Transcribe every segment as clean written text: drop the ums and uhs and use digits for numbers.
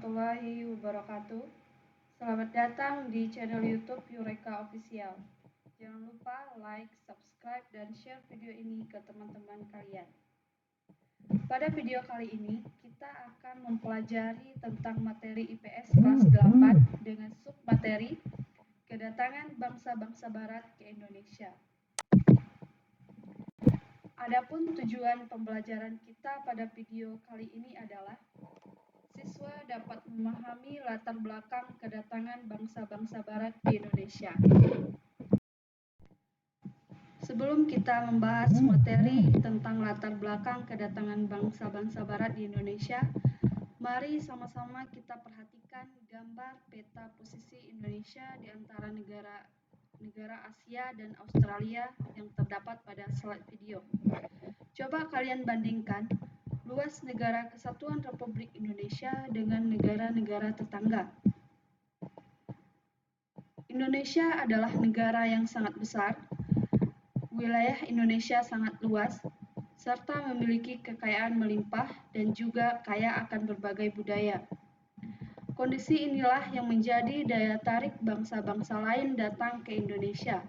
warahmatullahi wabarakatuh. Selamat datang di channel YouTube Eureka Official. Jangan lupa like, subscribe, dan share video ini ke teman-teman kalian. Pada video kali ini, kita akan mempelajari tentang materi IPS kelas 8 dengan submateri kedatangan bangsa-bangsa barat ke Indonesia. Adapun tujuan pembelajaran kita pada video kali ini adalah siswa dapat memahami latar belakang kedatangan bangsa-bangsa barat di Indonesia. Sebelum kita membahas materi tentang latar belakang kedatangan bangsa-bangsa barat di Indonesia, mari sama-sama kita perhatikan gambar peta posisi Indonesia di antara negara Asia dan Australia yang terdapat pada slide video. Coba kalian bandingkan luas negara Kesatuan Republik Indonesia dengan negara-negara tetangga. Indonesia adalah negara yang sangat besar, wilayah Indonesia sangat luas, serta memiliki kekayaan melimpah dan juga kaya akan berbagai budaya. Kondisi inilah yang menjadi daya tarik bangsa-bangsa lain datang ke Indonesia.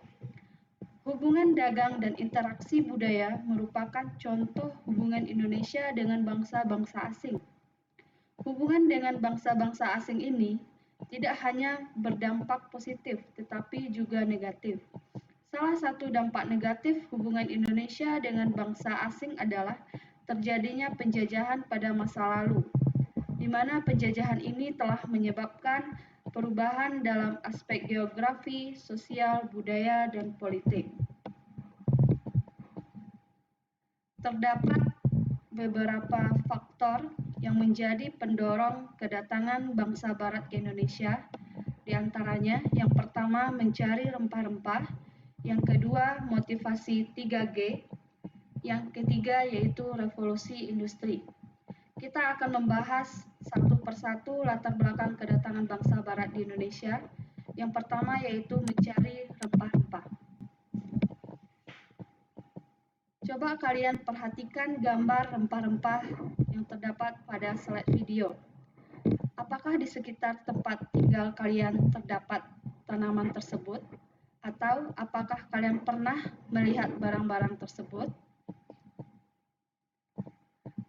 Hubungan dagang dan interaksi budaya merupakan contoh hubungan Indonesia dengan bangsa-bangsa asing. Hubungan dengan bangsa-bangsa asing ini tidak hanya berdampak positif, tetapi juga negatif. Salah satu dampak negatif hubungan Indonesia dengan bangsa asing adalah terjadinya penjajahan pada masa lalu, di mana penjajahan ini telah menyebabkan perubahan dalam aspek geografi, sosial, budaya, dan politik. Terdapat beberapa faktor yang menjadi pendorong kedatangan bangsa barat ke Indonesia. Di antaranya, yang pertama mencari rempah-rempah, yang kedua motivasi 3G, yang ketiga yaitu revolusi industri. Kita akan membahas satu persatu latar belakang kedatangan bangsa barat di Indonesia. Yang pertama yaitu mencari rempah-rempah. Coba kalian perhatikan gambar rempah-rempah yang terdapat pada slide video. Apakah di sekitar tempat tinggal kalian terdapat tanaman tersebut? Atau apakah kalian pernah melihat barang-barang tersebut?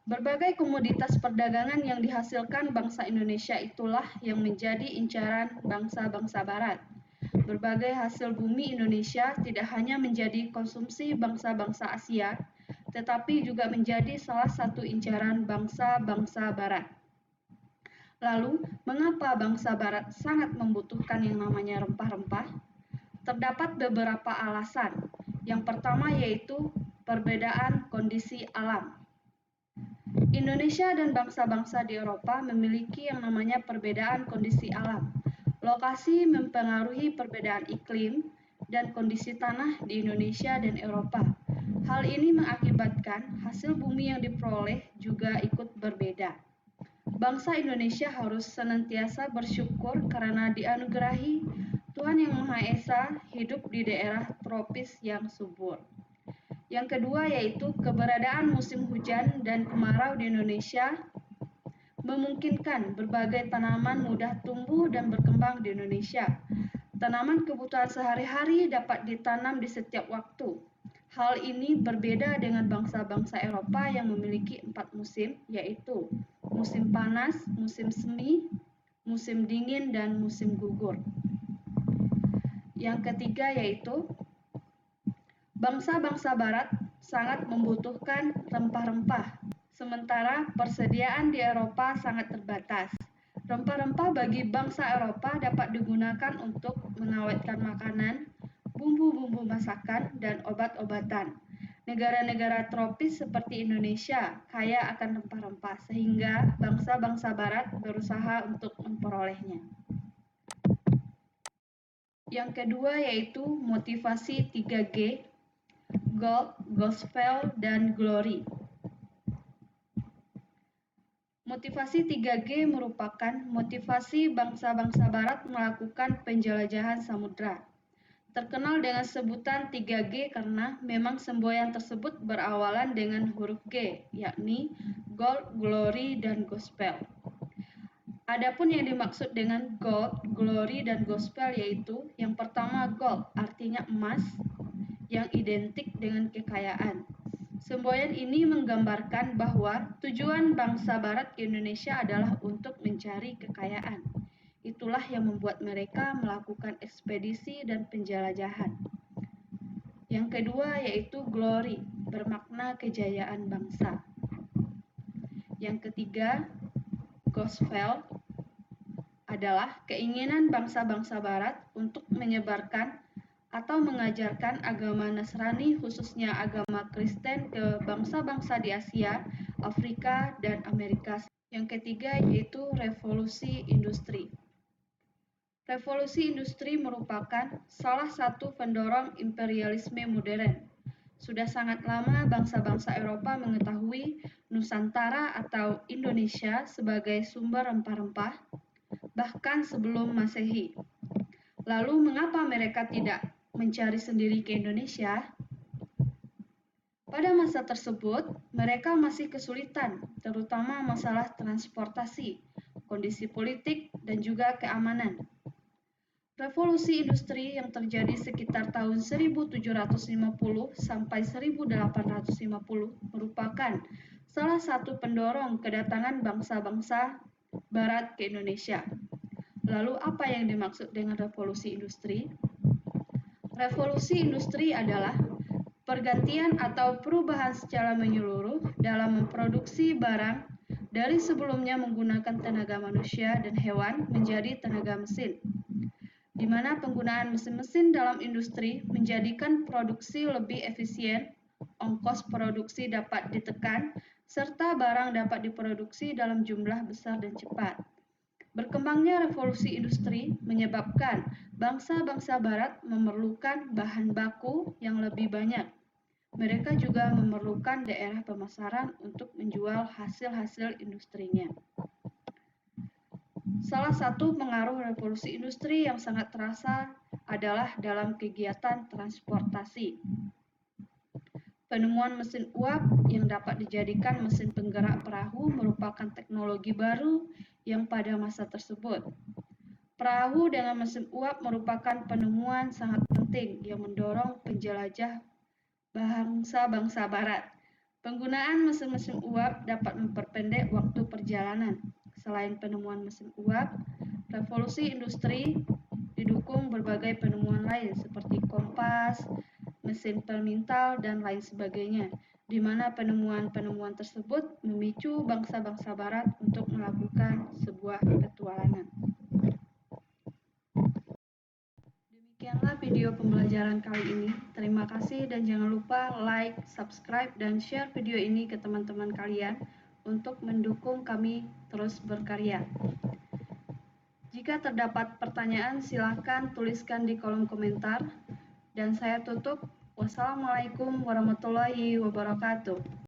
Berbagai komoditas perdagangan yang dihasilkan bangsa Indonesia itulah yang menjadi incaran bangsa-bangsa barat. Berbagai hasil bumi Indonesia tidak hanya menjadi konsumsi bangsa-bangsa Asia, tetapi juga menjadi salah satu incaran bangsa-bangsa barat. Lalu, mengapa bangsa barat sangat membutuhkan yang namanya rempah-rempah? Terdapat beberapa alasan. Yang pertama yaitu perbedaan kondisi alam. Indonesia dan bangsa-bangsa di Eropa memiliki yang namanya perbedaan kondisi alam. Lokasi mempengaruhi perbedaan iklim dan kondisi tanah di Indonesia dan Eropa. Hal ini mengakibatkan hasil bumi yang diperoleh juga ikut berbeda. Bangsa Indonesia harus senantiasa bersyukur karena dianugerahi Tuhan Yang Maha Esa hidup di daerah tropis yang subur. Yang kedua yaitu keberadaan musim hujan dan kemarau di Indonesia memungkinkan berbagai tanaman mudah tumbuh dan berkembang di Indonesia. Tanaman kebutuhan sehari-hari dapat ditanam di setiap waktu. Hal ini berbeda dengan bangsa-bangsa Eropa yang memiliki 4 musim, yaitu musim panas, musim semi, musim dingin, dan musim gugur. Yang ketiga yaitu bangsa-bangsa barat sangat membutuhkan rempah-rempah, sementara persediaan di Eropa sangat terbatas. Rempah-rempah bagi bangsa Eropa dapat digunakan untuk mengawetkan makanan, bumbu-bumbu masakan, dan obat-obatan. Negara-negara tropis seperti Indonesia kaya akan rempah-rempah, sehingga bangsa-bangsa barat berusaha untuk memperolehnya. Yang kedua yaitu motivasi 3G, Gold, Gospel, dan Glory. Motivasi 3G merupakan motivasi bangsa-bangsa barat melakukan penjelajahan samudra. Terkenal dengan sebutan 3G karena memang semboyan tersebut berawalan dengan huruf G, yakni Gold, Glory, dan Gospel. Adapun yang dimaksud dengan gold, glory, dan gospel yaitu yang pertama gold artinya emas yang identik dengan kekayaan. Semboyan ini menggambarkan bahwa tujuan bangsa Barat ke Indonesia adalah untuk mencari kekayaan. Itulah yang membuat mereka melakukan ekspedisi dan penjelajahan. Yang kedua yaitu glory, bermakna kejayaan bangsa. Yang ketiga, gospel adalah keinginan bangsa-bangsa Barat untuk menyebarkan atau mengajarkan agama Nasrani, khususnya agama Kristen, ke bangsa-bangsa di Asia, Afrika, dan Amerika. Yang ketiga yaitu revolusi industri. Revolusi industri merupakan salah satu pendorong imperialisme modern. Sudah sangat lama bangsa-bangsa Eropa mengetahui Nusantara atau Indonesia sebagai sumber rempah-rempah, bahkan sebelum Masehi. Lalu mengapa mereka tidak mencari sendiri ke Indonesia? Pada masa tersebut, mereka masih kesulitan, terutama masalah transportasi, kondisi politik, dan juga keamanan. Revolusi industri yang terjadi sekitar tahun 1750 sampai 1850 merupakan salah satu pendorong kedatangan bangsa-bangsa Barat ke Indonesia. Lalu apa yang dimaksud dengan revolusi industri? Revolusi industri adalah pergantian atau perubahan secara menyeluruh dalam memproduksi barang dari sebelumnya menggunakan tenaga manusia dan hewan menjadi tenaga mesin, di mana penggunaan mesin-mesin dalam industri menjadikan produksi lebih efisien, ongkos produksi dapat ditekan, serta barang dapat diproduksi dalam jumlah besar dan cepat. Berkembangnya revolusi industri menyebabkan bangsa-bangsa Barat memerlukan bahan baku yang lebih banyak. Mereka juga memerlukan daerah pemasaran untuk menjual hasil-hasil industrinya. Salah satu pengaruh revolusi industri yang sangat terasa adalah dalam kegiatan transportasi. Penemuan mesin uap yang dapat dijadikan mesin penggerak perahu merupakan teknologi baru yang pada masa tersebut. Perahu dengan mesin uap merupakan penemuan sangat penting yang mendorong penjelajah bangsa-bangsa Barat. Penggunaan mesin-mesin uap dapat memperpendek waktu perjalanan. Selain penemuan mesin uap, revolusi industri didukung berbagai penemuan lain seperti kompas, mesin pemintal, dan lain sebagainya, di mana penemuan-penemuan tersebut memicu bangsa-bangsa Barat untuk melakukan sebuah petualangan. Demikianlah video pembelajaran kali ini. Terima kasih dan jangan lupa like, subscribe, dan share video ini ke teman-teman kalian untuk mendukung kami terus berkarya. Jika terdapat pertanyaan, silakan tuliskan di kolom komentar. Dan saya tutup. Wassalamualaikum warahmatullahi wabarakatuh.